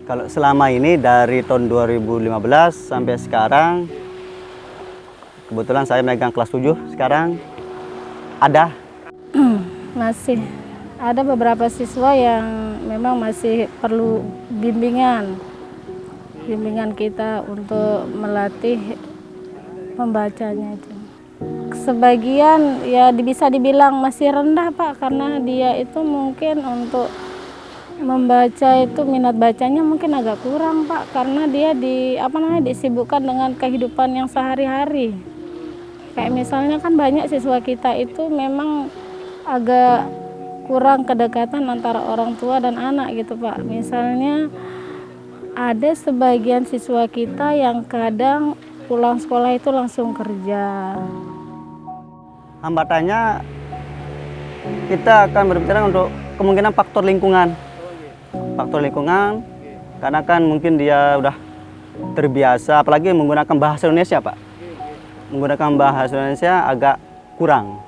Kalau selama ini dari tahun 2015 sampai sekarang, kebetulan saya megang kelas 7 sekarang, ada. Masih ada beberapa siswa yang memang masih perlu bimbingan kita untuk melatih membacanya itu. Sebagian ya bisa dibilang masih rendah Pak, karena dia itu mungkin untuk membaca itu minat bacanya mungkin agak kurang Pak, karena dia disibukkan dengan kehidupan yang sehari-hari. Kayak misalnya kan banyak siswa kita itu memang agak kurang kedekatan antara orang tua dan anak gitu Pak. Misalnya ada sebagian siswa kita yang kadang pulang sekolah itu langsung kerja. Hambatannya kita akan berbicara untuk kemungkinan faktor lingkungan. Faktor lingkungan, karena kan mungkin dia udah terbiasa, apalagi menggunakan bahasa Indonesia Pak. Menggunakan bahasa Indonesia agak kurang,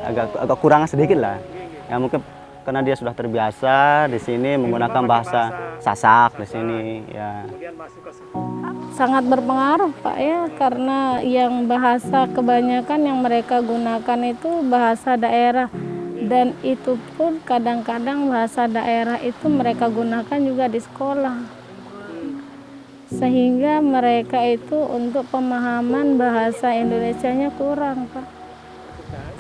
agak kurang sedikit lah. Ya mungkin karena dia sudah terbiasa di sini menggunakan bahasa Sasak di sini ya. Sangat berpengaruh Pak ya, karena yang bahasa kebanyakan yang mereka gunakan itu bahasa daerah, dan itu pun kadang-kadang bahasa daerah itu mereka gunakan juga di sekolah, sehingga mereka itu untuk pemahaman bahasa Indonesianya kurang Pak.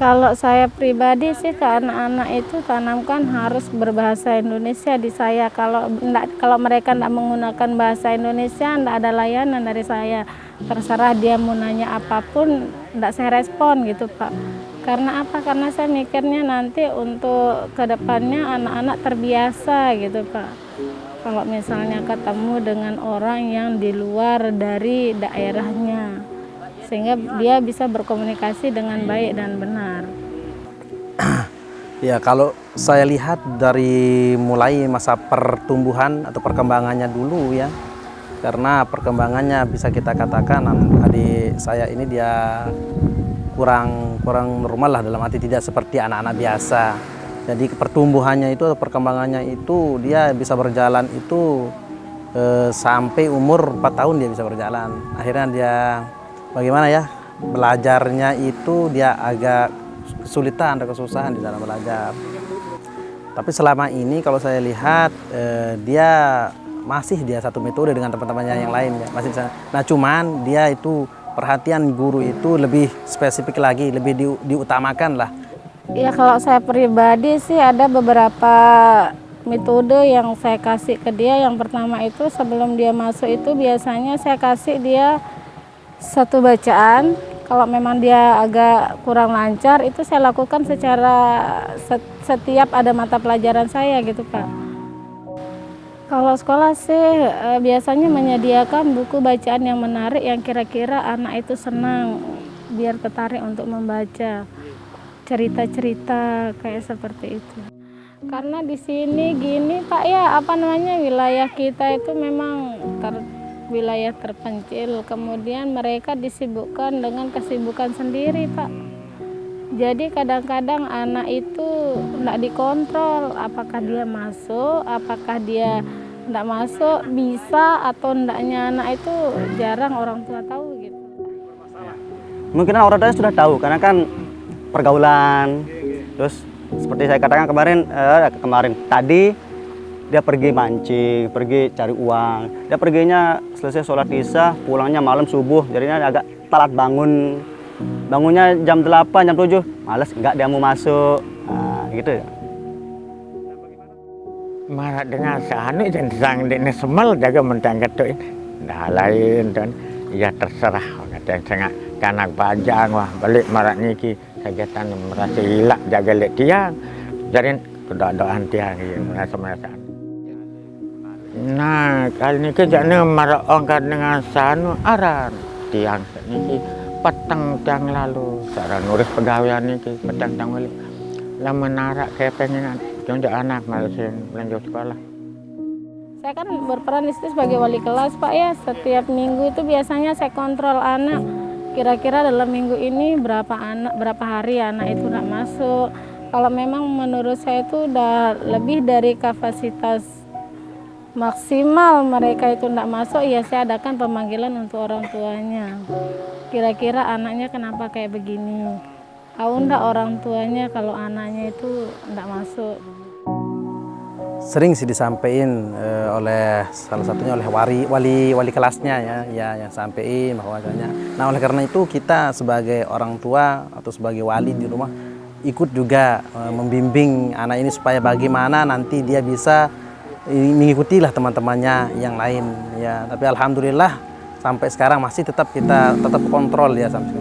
Kalau saya pribadi sih ke anak-anak itu tanamkan harus berbahasa Indonesia di saya. Kalau mereka tidak menggunakan bahasa Indonesia, tidak ada layanan dari saya. Terserah dia mau nanya apapun, tidak saya respon gitu Pak. Karena apa? Karena saya mikirnya nanti untuk kedepannya anak-anak terbiasa gitu Pak. Kalau misalnya ketemu dengan orang yang di luar dari daerahnya, sehingga dia bisa berkomunikasi dengan baik dan benar. Ya, kalau saya lihat dari mulai masa pertumbuhan atau perkembangannya dulu ya, karena perkembangannya bisa kita katakan adik saya ini dia kurang normal lah, dalam arti tidak seperti anak-anak biasa. Jadi pertumbuhannya itu atau perkembangannya itu dia bisa berjalan itu sampai umur 4 tahun dia bisa berjalan. Akhirnya dia bagaimana ya, belajarnya itu dia agak kesulitan atau kesusahan di dalam belajar. Tapi selama ini kalau saya lihat dia masih satu metode dengan teman-temannya yang lain ya, masih bisa. Nah cuman dia itu perhatian guru itu lebih spesifik lagi, lebih diutamakan lah. Ya kalau saya pribadi sih ada beberapa metode yang saya kasih ke dia. Yang pertama itu sebelum dia masuk itu biasanya saya kasih dia satu bacaan. Kalau memang dia agak kurang lancar itu saya lakukan secara setiap ada mata pelajaran saya gitu Pak. Kalau sekolah sih biasanya menyediakan buku bacaan yang menarik yang kira-kira anak itu senang, biar tertarik untuk membaca cerita-cerita kayak seperti itu. Karena di sini gini Pak ya, wilayah kita itu memang wilayah terpencil, kemudian mereka disibukkan dengan kesibukan sendiri Pak. Jadi kadang-kadang anak itu tidak dikontrol, apakah dia masuk, apakah dia tidak masuk, bisa atau tidaknya anak itu jarang orang tua tahu gitu. Mungkin orang tua sudah tahu karena kan pergaulan, terus seperti saya katakan kemarin tadi dia pergi mancing, pergi cari uang. Dia perginya selesai sholat isya, pulangnya malam subuh, jadinya agak telat bangun. Bangunnya jam 8, jam 7, males enggak dia mau masuk. Nah, gitu ya. Malah dengan sehanu dan sang dene semal jaga mentang ketuk dah lain dan ya terserah kata sangat kanak bajang wah balik marak niki kegiatan merasa hilak jaga lek tiang jadi kedoaan tiang merasa. Nah kali ini kerjanya marak angkat dengan sanu aran tiang niki petang tiang lalu cara nulis pegawaian niki petang tiang balik lah menarak kayak pengen jonjok anak malesin lanjut sekolah. Saya kan berperan di situ sebagai wali kelas Pak ya. Setiap minggu itu biasanya saya kontrol anak. Kira-kira dalam minggu ini berapa hari anak itu nggak masuk. Kalau memang menurut saya itu udah lebih dari kapasitas maksimal mereka itu tidak masuk, ya saya adakan pemanggilan untuk orang tuanya. Kira-kira anaknya kenapa kayak begini? Tahu enggak orang tuanya kalau anaknya itu tidak masuk? Sering sih disampaikan oleh salah satunya oleh wali kelasnya ya yang sampein bahwasanya. Nah, oleh karena itu kita sebagai orang tua atau sebagai wali di rumah ikut juga membimbing anak ini supaya bagaimana nanti dia bisa mengikutilah teman-temannya yang lain ya. Tapi alhamdulillah sampai sekarang masih kita tetap kontrol ya, sampai